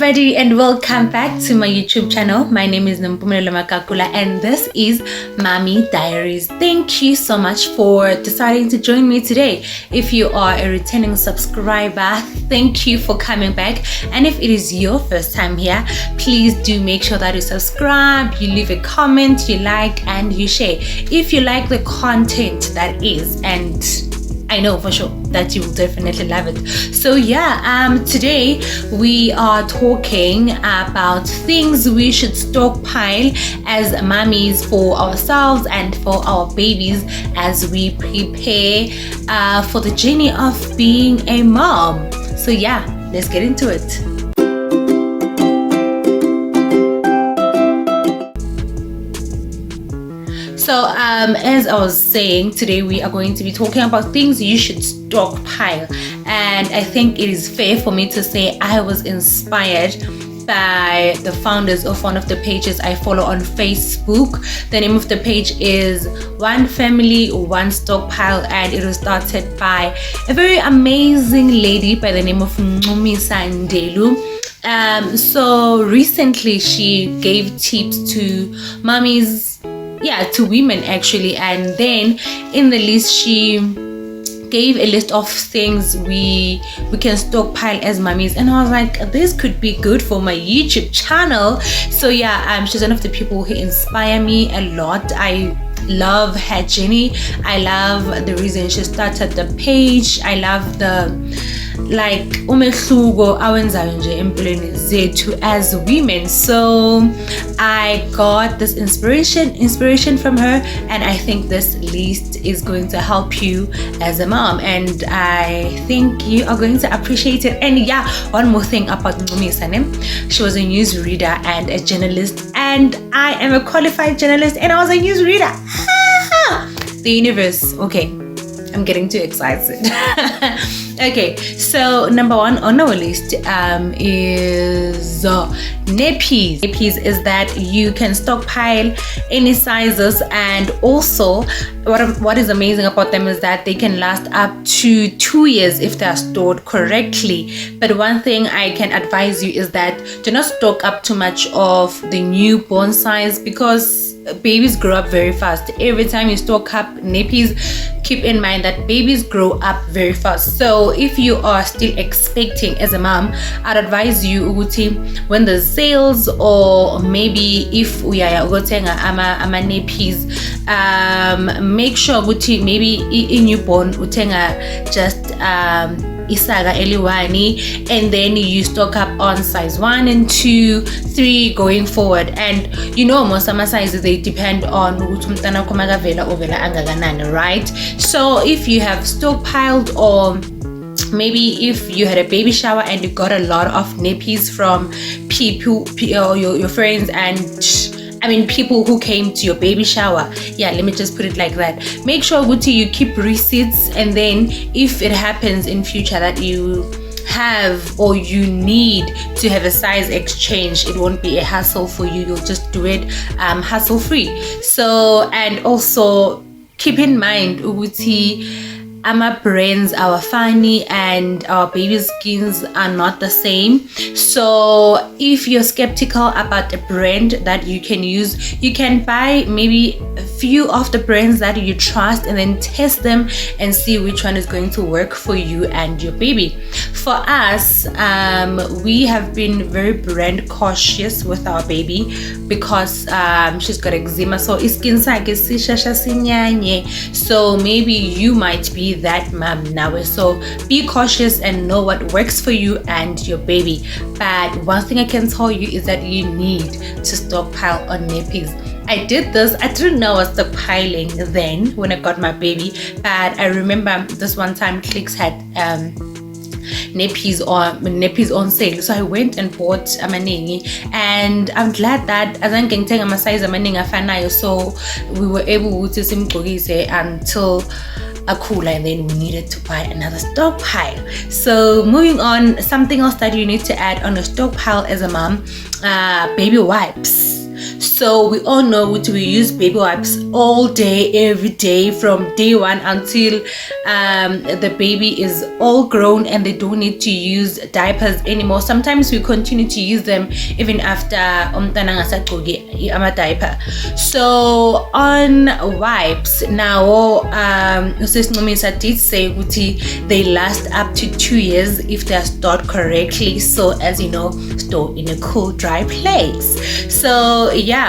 everybody, and welcome back to my YouTube channel. My name is Nampumelelo Makakula and this is Mommy Diaries. Thank you so much for deciding to join me today. If you are a returning subscriber, thank you for coming back, and if it is your first time here, please do make sure that you subscribe, you leave a comment, you like, and you share if you like the content that is, and I know for sure that you will definitely love it. So yeah, today we are talking about things we should stockpile as mummies for ourselves and for our babies as we prepare for the journey of being a mom. So yeah, let's get into it. So as I was saying, today we are going to be talking about things you should stockpile, and I think it is fair for me to say I was inspired by the founders of one of the pages I follow on Facebook. The name of the page is One Family, One Stockpile, and it was started by a very amazing lady by the name of Ndelu. So recently she gave tips to mummies, to women actually, and then in the list she gave a list of things we can stockpile as mummies, and I was like, this could be good for my YouTube channel. So yeah, she's one of the people who inspire me a lot. I love her journey. I love the reason she started the page. I love the umehluko awenzayo nje empilweni zethu as women. So I got this inspiration from her, and I think this list is going to help you as a mom, and I think you are going to appreciate it. And yeah, one more thing about Ngumi, she was a newsreader and a journalist, and I am a qualified journalist and I was a newsreader. The universe. Okay, I'm getting too excited. Okay, so number one on our list is nappies. Nappies is that you can stockpile any sizes, and also what is amazing about them is that they can last up to 2 years if they are stored correctly. But one thing I can advise you is that do not stock up too much of the newborn size, because babies grow up very fast. Every time you stock up nappies, keep in mind that babies grow up very fast. So if you are still expecting as a mom, I'd advise you ukuthi when the sales, or maybe if we are going ama nappies, make sure ukuthi maybe in newborn utenga just isaga eliwani, and then you stock up on size 1 and 2, 3 going forward. And you know, most of my sizes, they depend on umntana kumagavela ovela angaganani, right? So if you have stockpiled, or maybe if you had a baby shower and you got a lot of nappies from people, your friends, and people who came to your baby shower. Yeah, let me just put it like that. Make sure you keep receipts, and then if it happens in future that you have or you need to have a size exchange, it won't be a hassle for you. You'll just do it hassle free. So, and also keep in mind our brands, our funny, and our baby skins are not the same. So if you're skeptical about a brand that you can use, you can buy maybe a few of the brands that you trust and then test them and see which one is going to work for you and your baby. For us, we have been very brand cautious with our baby because she's got eczema, so skin so maybe you might be that mom now. So be cautious and know what works for you and your baby. But one thing I can tell you is that you need to stockpile on nappies. I did this. I didn't know I was stockpiling then when I got my baby, but I remember this one time Clicks had nappies on sale, so I went and bought amaningi, and I'm glad that azange ngithenga ama size amaningi afanayo, so we were able ukuthi simgqokise until akhula, and then we needed to buy another stockpile. So moving on, something else that you need to add on a stockpile as a mom, baby wipes. So we all know what we use baby wipes all day, every day, from day one until the baby is all grown and they don't need to use diapers anymore. Sometimes we continue to use them even after diaper. So on wipes now, Sis Nomisa did say they last up to 2 years if they are stored correctly. So as you know, store in a cool, dry place. So yeah,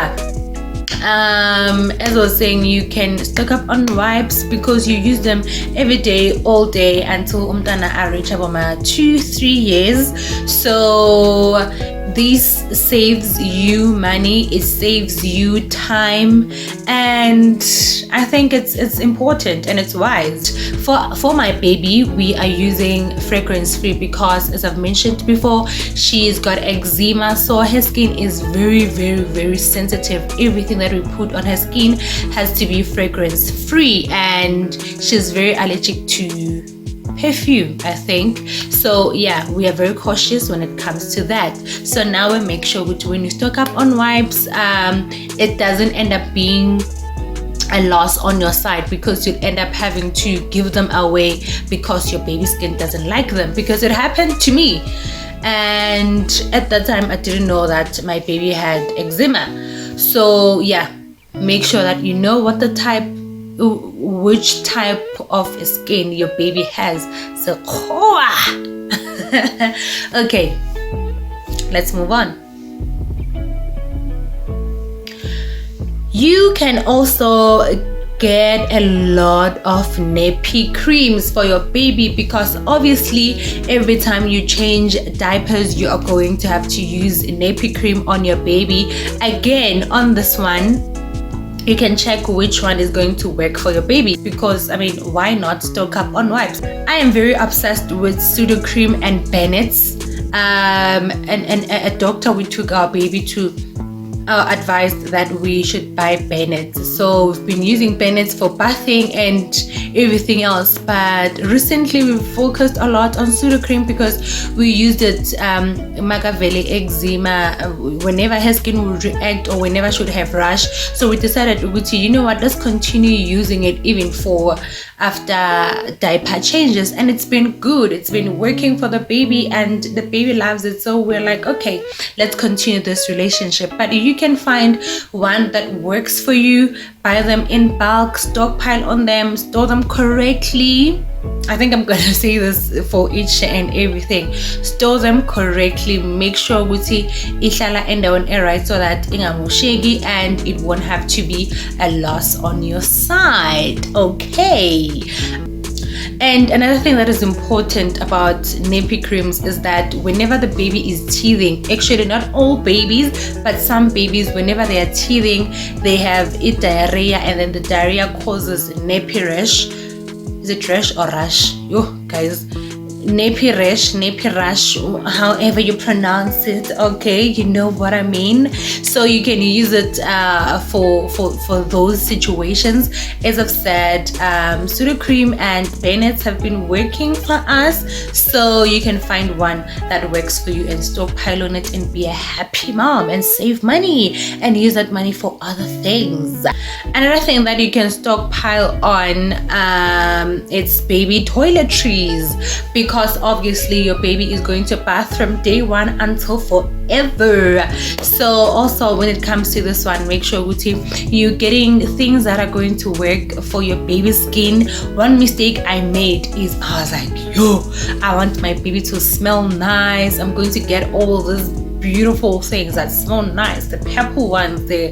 as I was saying, you can stock up on wipes because you use them every day, all day, until umtana reach about 2-3 years. So this saves you money, it saves you time, and I think it's important and it's wise. For my baby, we are using fragrance free because, as I've mentioned before, she's got eczema, so her skin is very, very, very sensitive. Everything that we put on her skin has to be fragrance free, and she's very allergic to perfume, I think. So yeah, we are very cautious when it comes to that. So now we make sure when you stock up on wipes, it doesn't end up being a loss on your side, because you'll end up having to give them away because your baby skin doesn't like them, because it happened to me, and at that time I didn't know that my baby had eczema. So yeah, make sure that you know which type of skin your baby has. So okay, let's move on. You can also get a lot of nappy creams for your baby, because obviously every time you change diapers you are going to have to use nappy cream on your baby. Again, on this one, you can check which one is going to work for your baby, because I mean, why not stock up on wipes? I am very obsessed with Pseudo Cream and Bennett's. And a doctor we took our baby to advised that we should buy Bennett's. So we've been using Bennett's for bathing and everything else, but recently we've focused a lot on Pseudo Cream because we used it Makaveli eczema whenever her skin would react or whenever she would have rash. So we decided, you know what, let's continue using it even for after diaper changes, and it's been good. It's been working for the baby and the baby loves it. So we're like, okay, let's continue this relationship. But you can find one that works for you, buy them in bulk, stockpile on them, store them correctly. I think I'm gonna say this for each and everything. Store them correctly. Make sure ihlala endaweni right so that ingamosheki and it won't have to be a loss on your side. Okay. And another thing that is important about nappy creams is that whenever the baby is teething, actually not all babies, but some babies, whenever they are teething, they have diarrhea, and then the diarrhea causes nappy rash. Is it rash or rash? Yo, guys, nappy rash, however you pronounce it. Okay, you know what I mean. So you can use it for those situations. As I've said, Pseudo Cream and Bennett's have been working for us, so you can find one that works for you and stockpile on it and be a happy mom and save money and use that money for other things. Another thing that you can stockpile on, it's baby toiletries, because obviously your baby is going to bath from day one until forever. So also when it comes to this one, make sure you're getting things that are going to work for your baby's skin. One mistake I made is I was like, I want my baby to smell nice. I'm going to get all these beautiful things that smell nice, the purple ones, the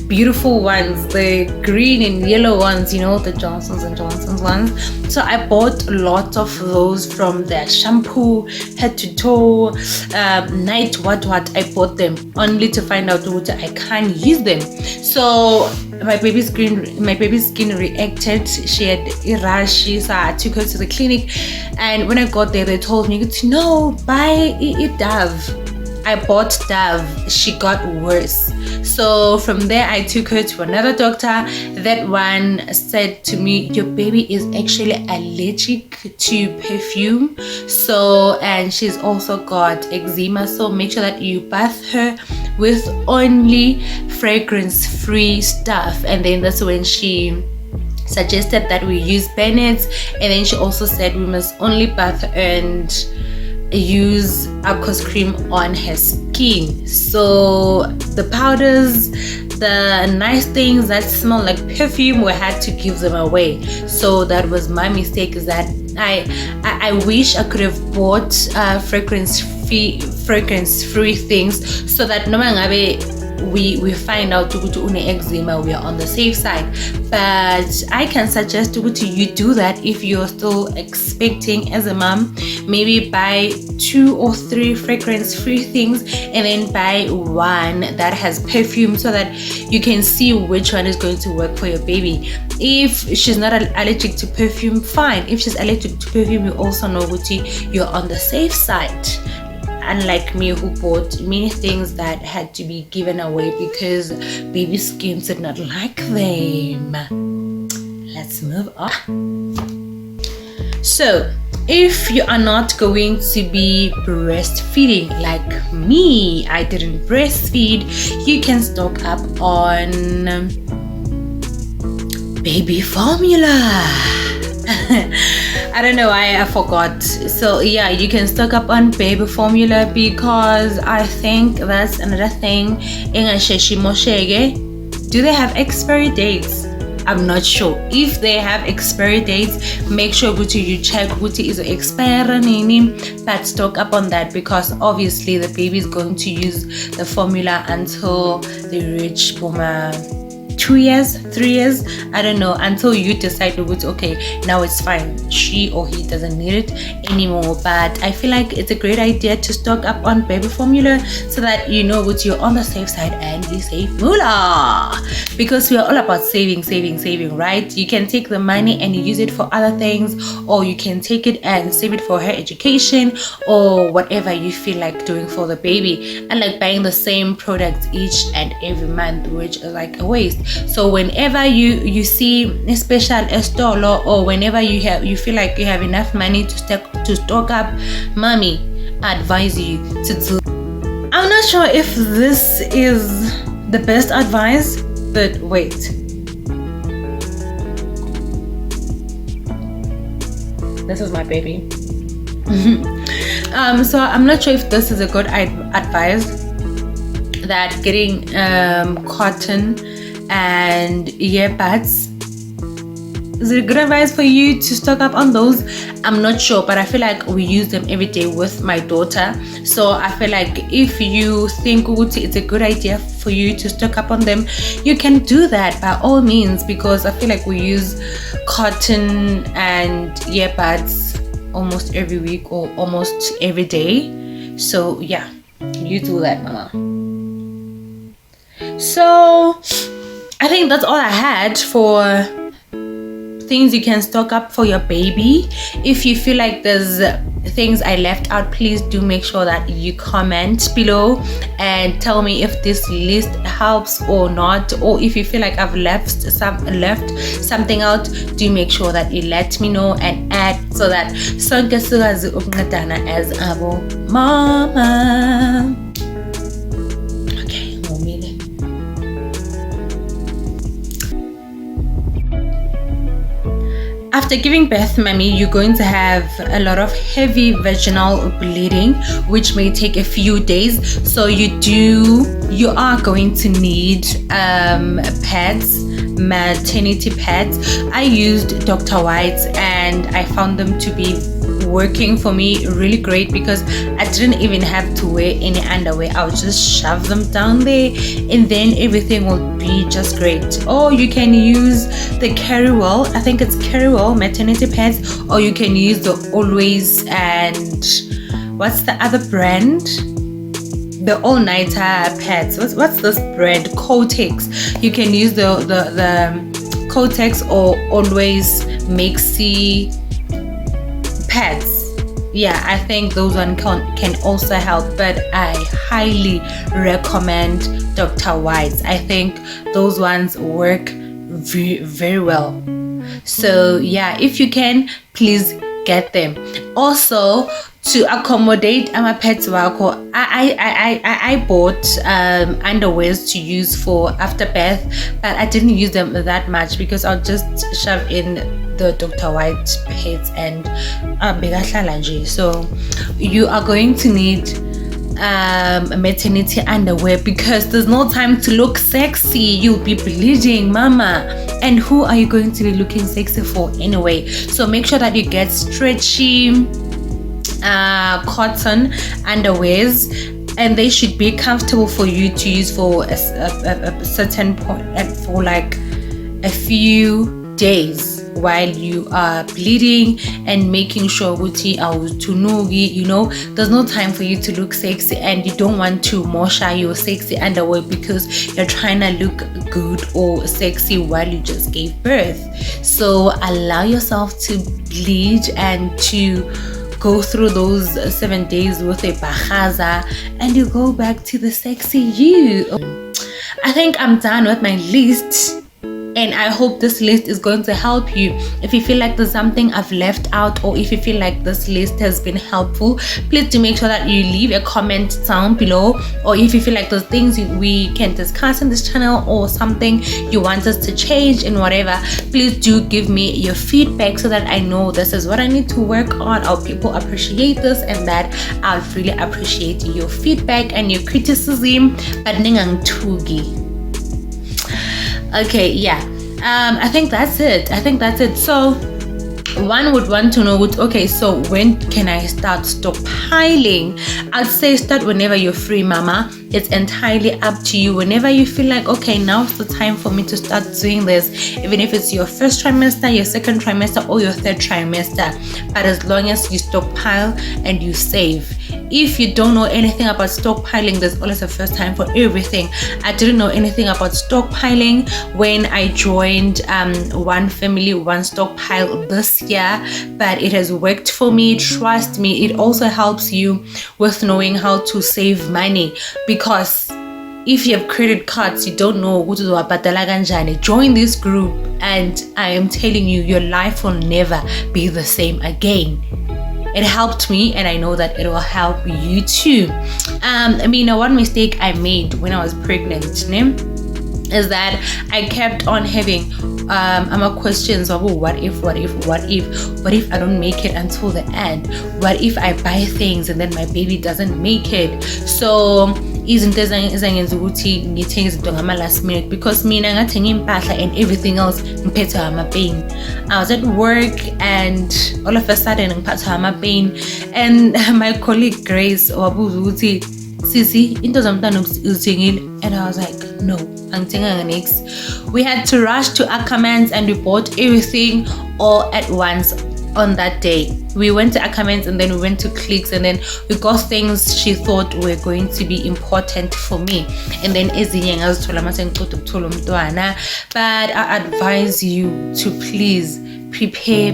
beautiful ones, the green and yellow ones, the Johnson's and Johnson's ones. So I bought a lot of those from their shampoo, head to toe, night what I bought them only to find out that I can't use them. So my baby's skin reacted. She had a rash, so I took her to the clinic, and when I got there they told me, no, buy it Dove. I bought Dove. She got worse. So from there I took her to another doctor. That one said to me, your baby is actually allergic to perfume, so, and she's also got eczema, so make sure that you bath her with only fragrance-free stuff. And then that's when she suggested that we use Bennett's, and then she also said we must only bath and use aqueous cream on her skin. So the powders, the nice things that smell like perfume, we had to give them away. So that was my mistake, is that I wish I could have bought fragrance free things, so that no matter we find out to une eczema, we are on the safe side. But I can suggest to you do that if you're still expecting as a mom. Maybe buy 2 or 3 fragrance free things, and then buy one that has perfume, so that you can see which one is going to work for your baby. If she's not allergic to perfume, fine. If she's allergic to perfume, you also know you're on the safe side. Unlike me, who bought many things that had to be given away because baby skin did not like them. Let's move on. So if you are not going to be breastfeeding like me, I didn't breastfeed, you can stock up on baby formula. I don't know why I forgot. So yeah, you can stock up on baby formula, because I think that's another thing. Do they have expiry dates? I'm not sure. If they have expiry dates, make sure you check is expiring, but stock up on that, because obviously the baby is going to use the formula until they reach 2 years, 3 years, I don't know, until you decide okay, now it's fine, she or he doesn't need it anymore. But I feel like it's a great idea to stock up on baby formula, so that you know you're on the safe side and you save moolah, because we are all about saving, right? You can take the money and you use it for other things, or you can take it and save it for her education, or whatever you feel like doing for the baby. And like buying the same products each and every month, which is like a waste. So whenever you see a special store, or whenever you feel like you have enough money to stock up, mommy, I advise you to do. I'm not sure if this is the best advice, but wait. This is my baby. So I'm not sure if this is a good advice, that getting cotton and earbuds, is it good advice for you to stock up on those? I'm not sure, but I feel like we use them every day with my daughter. So I feel like if you think it's a good idea for you to stock up on them, you can do that by all means, because I feel like we use cotton and earbuds almost every week or almost every day. So yeah, you do that, mama. So I think that's all I had for things you can stock up for your baby. If you feel like there's things I left out, please do make sure that you comment below and tell me if this list helps or not, or if you feel like I've left something out, do make sure that you let me know and add, so that sonke sigazi ukuncedana as abo mama. Okay, ngomile. After giving birth, mommy, you're going to have a lot of heavy vaginal bleeding, which may take a few days. So you are going to need pads, maternity pads. I used Dr. White's and I found them to be working for me really great, because I didn't even have to wear any underwear. I would just shove them down there and then everything will be just great. Or you can use the Carrywell, I think it's Carrywell maternity pads, or you can use the Always, and what's the other brand? The all-nighter pads. What's this brand? Kotex. You can use the Kotex or Always Maxi pads. Yeah, I think those one can also help, but I highly recommend Dr. White's. I think those ones work very, very well. So yeah, if you can, please get them. Also, to accommodate my pets wako, I bought underwears to use for after bath, but I didn't use them that much because I'll just shove in the Dr. White pads and so you are going to need maternity underwear because there's no time to look sexy. You'll be bleeding, mama, and who are you going to be looking sexy for anyway? So make sure that you get stretchy cotton underwears, and they should be comfortable for you to use for a certain point and for like a few days while you are bleeding and making sure there's no time for you to look sexy, and you don't want to mosha your sexy underwear because you're trying to look good or sexy while you just gave birth. So allow yourself to bleed and to go through those 7 days with a bahaza, and you go back to the sexy you. I think I'm done with my list, and I hope this list is going to help you. If you feel like there's something I've left out, or if you feel like this list has been helpful, please do make sure that you leave a comment down below. Or if you feel like there's things we can discuss in this channel or something you want us to change and whatever, please do give me your feedback so that I know this is what I need to work on, or people appreciate this and that. I'd really appreciate your feedback and your criticism. But ningang tugi. Okay, yeah, I think that's it. So one would want to know, okay, so when can I start stockpiling? I'd say start whenever you're free, mama. It's entirely up to you. Whenever you feel like, okay, now's the time for me to start doing this, even if it's your first trimester, your second trimester, or your third trimester. But as long as you stockpile and you save. If you don't know anything about stockpiling, there's always a first time for everything. I didn't know anything about stockpiling when I joined One Family, One Stockpile this year, but it has worked for me. Trust me, it also helps you with knowing how to save money, because if you have credit cards, you don't know what to do. Join this group, and I am telling you, your life will never be the same again. It helped me, and I know that it will help you too. One mistake I made when I was pregnant is that I kept on having questions of what if I don't make it until the end? What if I buy things and then my baby doesn't make it? So izinto ezengenza ukuthi ngithenge izinto ngama last minute, because mina ngathenga impahla and everything else ngiphethe amapain. I was at work and all of a sudden ngiphatha amapain, and my colleague Grace wabuza ukuthi Sisi into zamntwana uzithengile, and I was like, no, angithenga next. We had to rush to Ackermans and we bought everything all at once on that day. We went to Ackermans and then we went to Clicks, and then we got things she thought were going to be important for me. And then but I advise you to please prepare.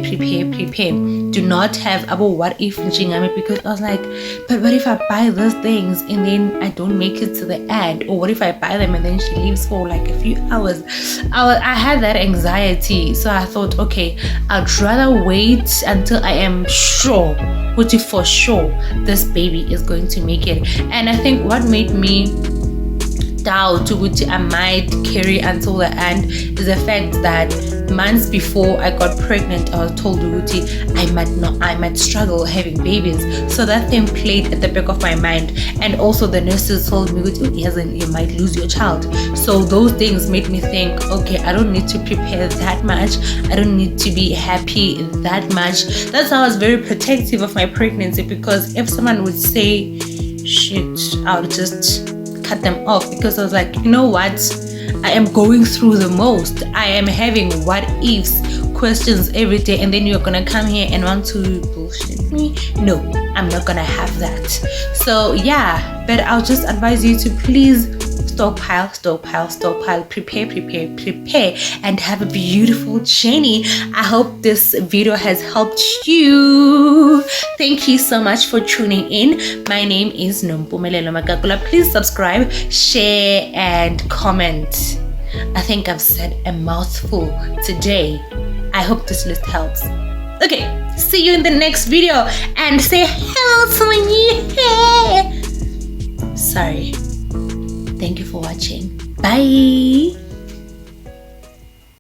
Do not have about what if njingame, because I was like, but what if I buy those things and then I don't make it to the end? Or what if I buy them and then she leaves for like a few hours? I had that anxiety, so I thought, okay, I'd rather wait until I am sure, which is for sure this baby is going to make it. And I think what made me doubt which I might carry until the end is the fact that months before I got pregnant, I was told Uguti I might struggle having babies. So that thing played at the back of my mind. And also the nurses told me you might lose your child. So those things made me think, okay, I don't need to prepare that much. I don't need to be happy that much. That's how I was very protective of my pregnancy, because if someone would say shit, I would just cut them off, because I was like, you know what? I am going through the most. I am having what ifs questions every day, and then you're gonna come here and want to bullshit me? No, I'm not gonna have that. So yeah, but I'll just advise you to please stockpile, prepare, and have a beautiful journey. I hope this video has helped you. Thank you so much for tuning in. My name is Nompumelelo Makakula. Please subscribe, share, and comment. I think I've said a mouthful today. I hope this list helps. Okay, see you in the next video and say hello to my new hair. Sorry. Thank you for watching. Bye.